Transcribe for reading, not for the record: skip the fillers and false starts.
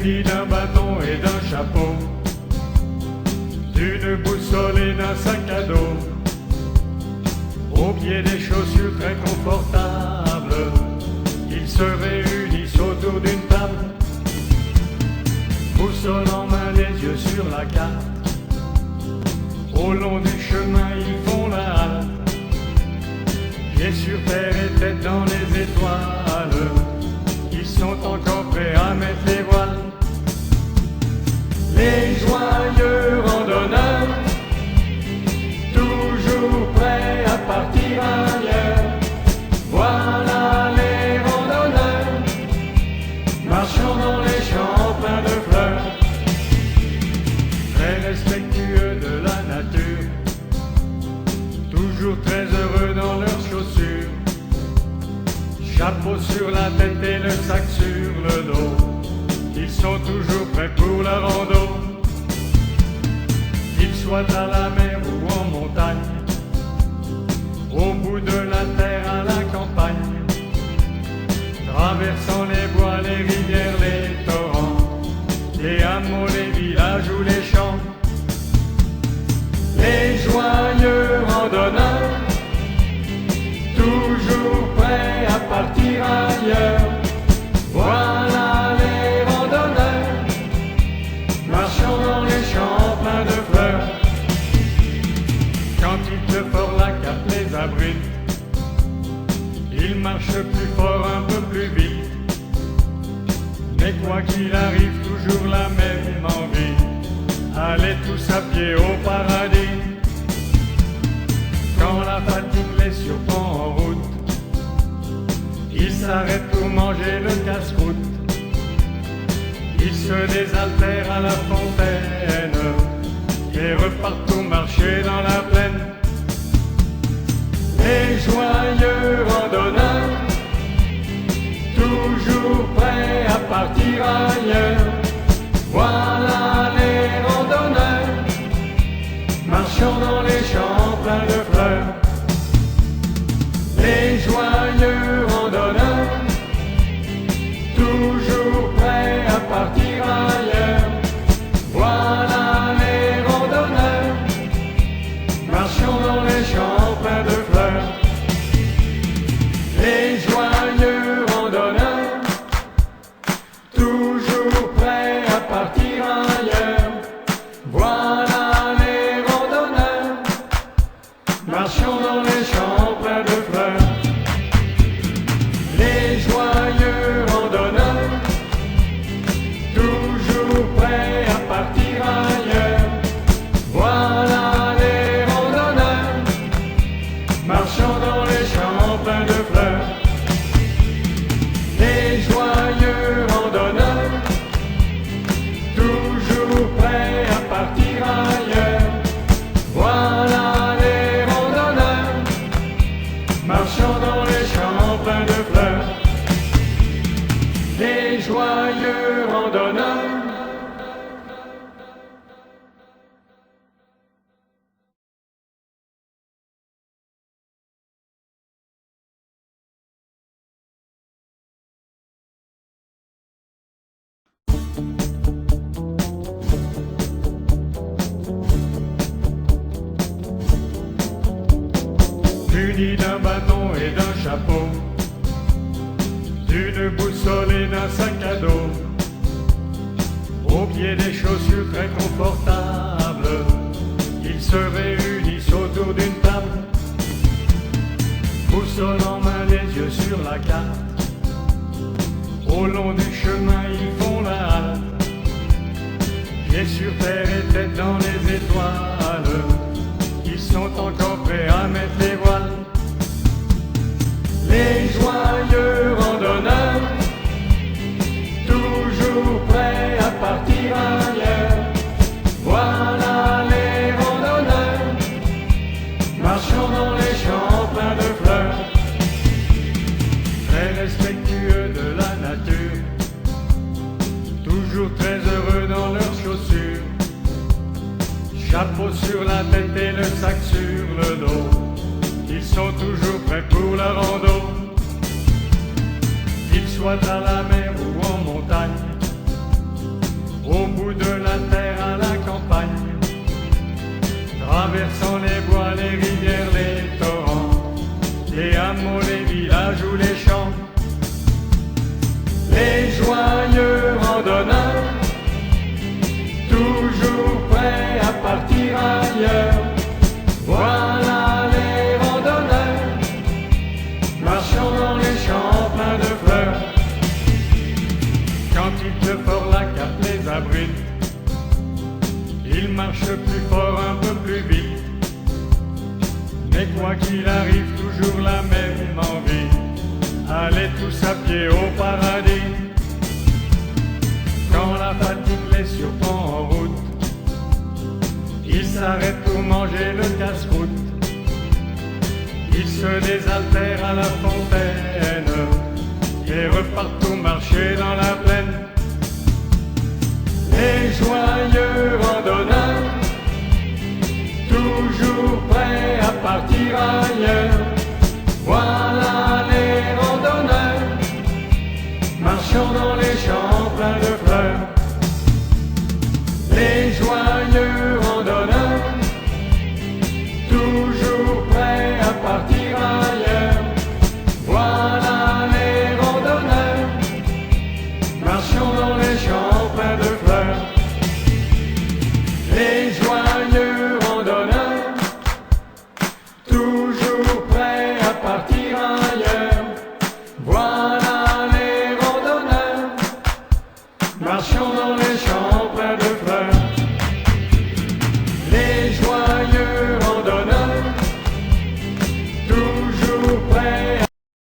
munis d'un bâton et d'un chapeau, d'une boussole et d'un sac à dos, au pied des chaussures très confortables, ils se réunissent autour d'une table, boussole en main, les yeux sur la carte. Au long du chemin, ils font la halte, pieds sur terre et tête dans les étoiles. Ils sont encore prêts à mettre les voiles. Les joyeux randonneurs, toujours prêts à partir ailleurs. Voilà les randonneurs, marchant dans les champs pleins de fleurs, très respectueux de la nature, toujours très heureux dans leurs chaussures, chapeau sur la tête et le sac sur le dos. Ils sont toujours prêts pour la rando, qu'ils soient à la mer ou en montagne, au bout de la terre à la campagne, traversant les bois, les rivières, les torrents, les hameaux, les villages ou les champs. Les joyeux randonneurs, toujours prêts à partir ailleurs. Voilà les randonneurs, marchant dans les champs pleins de fleurs. Quand il pleut fort, la cape les abrite, ils marchent plus fort, un peu plus vite. Mais quoi qu'il arrive, toujours la même envie, aller tous à pied au paradis. Quand la fatigue les surprend en route, ils s'arrêtent pour manger le casse-croûte. Ils se désaltèrent à la fontaine et repartent pour marcher dans la plaine. Les joyeux randonneurs, toujours prêts à partir ailleurs. Voilà les randonneurs, marchant dans les champs pleins de fleurs. Les joyeux randonneurs, toujours prêts à partir ailleurs. Voilà les randonneurs, marchant dans les champs pleins de fleurs. Les joyeux randonneurs, toujours prêts à partir ailleurs. Voilà les randonneurs, marchant dans les champs pleins de fleurs. Les joyeux randonneurs, toujours prêts à partir ailleurs. Voilà les randonneurs, marchant dans les champs pleins de fleurs. Les joyeux randonneurs, toujours prêts à partir ailleurs. Voilà les randonneurs, marchant dans les champs pleins de fleurs. Les joyeux randonneurs. Munis d'un bâton et d'un chapeau, d'une boussole et d'un sac à dos, au pied des chaussures très confortables, ils se réunissent autour d'une table, boussole en main, les yeux sur la carte. Au long du chemin, ils font la halte, pieds sur terre et tête dans les étoiles. Ils sont encore prêts à mettre les voiles. Les joyeux randonneurs, toujours prêts à partir ailleurs. Voilà les randonneurs, marchant dans les champs pleins de fleurs, très respectueux de la nature, toujours très heureux dans leurs chaussures, chapeau sur la tête et le sac sur le dos. Ils sont toujours prêts pour la rando, qu'ils soient à la mer ou en montagne, au bout de la terre à la campagne, traversant les bois, les rivières, les torrents, les hameaux, les villages ou les champs. Les joyeux randonneurs, toujours prêts à partir ailleurs. Voilà les randonneurs, marchant dans les champs pleins de fleurs. Quand il pleut fort, la cape les abrite, ils marchent plus fort, un peu plus vite. Mais quoi qu'il arrive, toujours la même envie, aller tous à pied au paradis. Quand la fatigue les surprend en route, ils s'arrêtent pour manger le casse-croûte. Ils se désaltèrent à la fontaine et repartent pour marcher dans la plaine. Les joyeux randonneurs, toujours prêts à partir ailleurs. Voilà les randonneurs, marchant dans les champs pleins de fleurs. Les joyeux randonneurs, toujours prêts à partir ailleurs. Voilà les randonneurs, marchant dans les champs pleins de fleurs. Les joyeux randonneurs, toujours prêts à partir ailleurs. Voilà les randonneurs, marchant dans les champs pleins de fleurs. Les joyeux randonneurs, toujours prêts